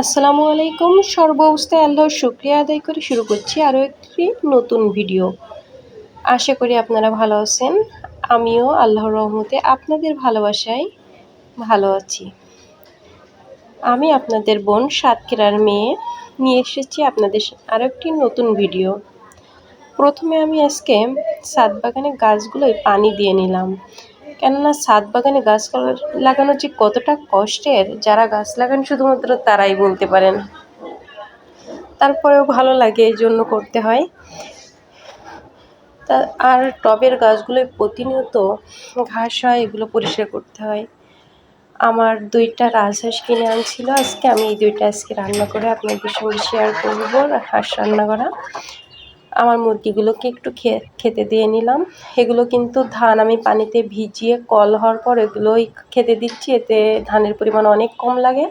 আসসালামু আলাইকুম। সর্বাবস্থায় আল্লাহর শুকরিয়া আদায় করে শুরু করছি আরও একটি নতুন ভিডিও। আশা করি আপনারা ভালো আছেন। আমিও আল্লাহর রহমতে আপনাদের ভালোবাসায় ভালো আছি। আমি আপনাদের বোন সাতক্ষীরার মেয়ে নিয়ে এসেছি আপনাদের আরও একটি নতুন ভিডিও। প্রথমে আমি আজকে ছাদ বাগানে গাছগুলোয় পানি দিয়ে নিলাম, কেননা ছাদ বাগানে গাছ লাগানো যে কতটা কষ্টের, যারা গাছ লাগান শুধুমাত্র তারাই বলতে পারেন। তারপরেও ভালো লাগে, এই জন্য করতে হয়। আর টবের গাছগুলোয় প্রতিনিয়ত ঘাস হয়, এগুলো পরিষ্কার করতে হয়। আমার 2টা রাজহাঁস কিনে আনছিল, আজকে আমি এই 2টা আজকে রান্না করে আপনাদের সঙ্গে শেয়ার করবো। হাঁস রান্না করা। আমার মুরগিগুলোকে একটু খেতে দিয়ে নিলাম। এগুলো কিন্তু ধান আমি পানিতে ভিজিয়ে কল হওয়ার পর এগুলোই খেতে দিচ্ছি, এতে ধানের পরিমাণ অনেক কম লাগে।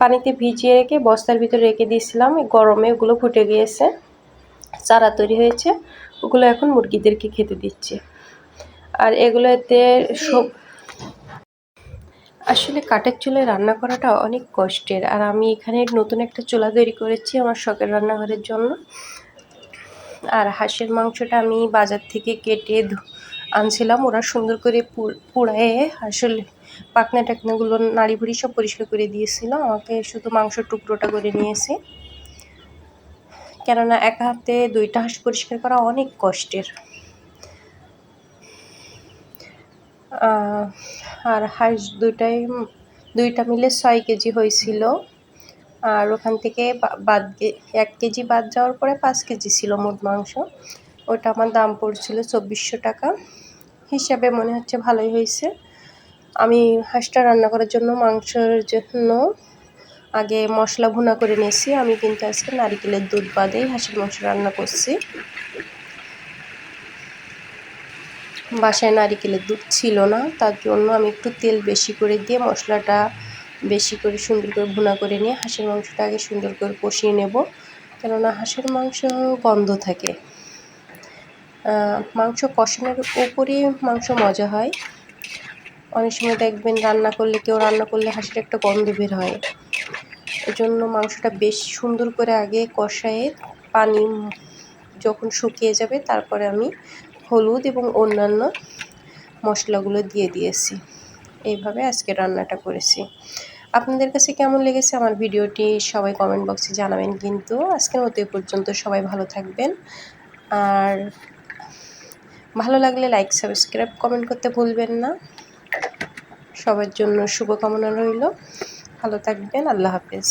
পানিতে ভিজিয়ে রেখে বস্তার ভিতরে রেখে দিয়েছিলাম, গরমে ওগুলো ফুটে গিয়েছে, চারা তৈরি হয়েছে, ওগুলো এখন মুরগিদেরকে খেতে দিচ্ছি। আর এগুলোতে আসলে কাঠের চুলায় রান্না করাটা অনেক কষ্টের। আর আমি এখানে নতুন একটা চুলা তৈরি করেছি আমার শখের রান্নাঘরের জন্য। আর হাঁসের মাংসটা আমি বাজার থেকে কেটে আনছিলাম, ওরা সুন্দর করে পুড়ায়ে আসলে পাখনা টাকনাগুলো নাড়ি ভুড়ি সব পরিষ্কার করে দিয়েছিল, আমাকে শুধু মাংসর টুকরোটা করে নিয়েছে। কেননা একা হাতে 2টা হাঁস পরিষ্কার করা অনেক কষ্টের। আর হাঁস 2টা মিলে 6 কেজি হয়েছিল। আর ওখান থেকে 1 কেজি বাদ যাওয়ার পরে 5 কেজি ছিল মোট মাংস। ওটা আমার দাম পড়ছিল 2400 টাকা। হিসাবে মনে হচ্ছে ভালোই হয়েছে। আমি হাঁসটা রান্না করার জন্য মাংসের জন্য আগে মশলা ভুনা করে নিয়েছি। আমি কিন্তু আজকে নারিকেলের দুধ বাদেই হাঁসের মাংস রান্না করছি। বাসায় নারিকেলের দুধ ছিল না, তার জন্য আমি একটু তেল বেশি করে দিয়ে মশলাটা বেশি করে সুন্দর করে ভুনা করে নিয়ে হাঁসের মাংসটা আগে সুন্দর করে কষিয়ে নেব, কেননা হাঁসের মাংস গন্ধ থাকে। মাংস কষানোর উপরই মাংস মজা হয়। অনেক সময় দেখবেন কেউ রান্না করলে হাঁসের একটা গন্ধ বের হয়। এজন্য মাংসটা বেশ সুন্দর করে আগে কষায়ে পানি যখন শুকিয়ে যাবে তারপরে আমি হলুদ এবং অন্যান্য মশলাগুলো দিয়ে দিয়েছি। এইভাবে আজকে রান্নাটা করেছি। আপনাদের কাছে কেমন লেগেছে আমার ভিডিওটি সবাই কমেন্ট বক্সে জানাবেন। কিন্তু আজকের মতো এ পর্যন্ত, সবাই ভালো থাকবেন। আর ভালো লাগলে লাইক, সাবস্ক্রাইব, কমেন্ট করতে ভুলবেন না। সবার জন্য শুভকামনা রইল। ভালো থাকবেন। আল্লাহ হাফেজ।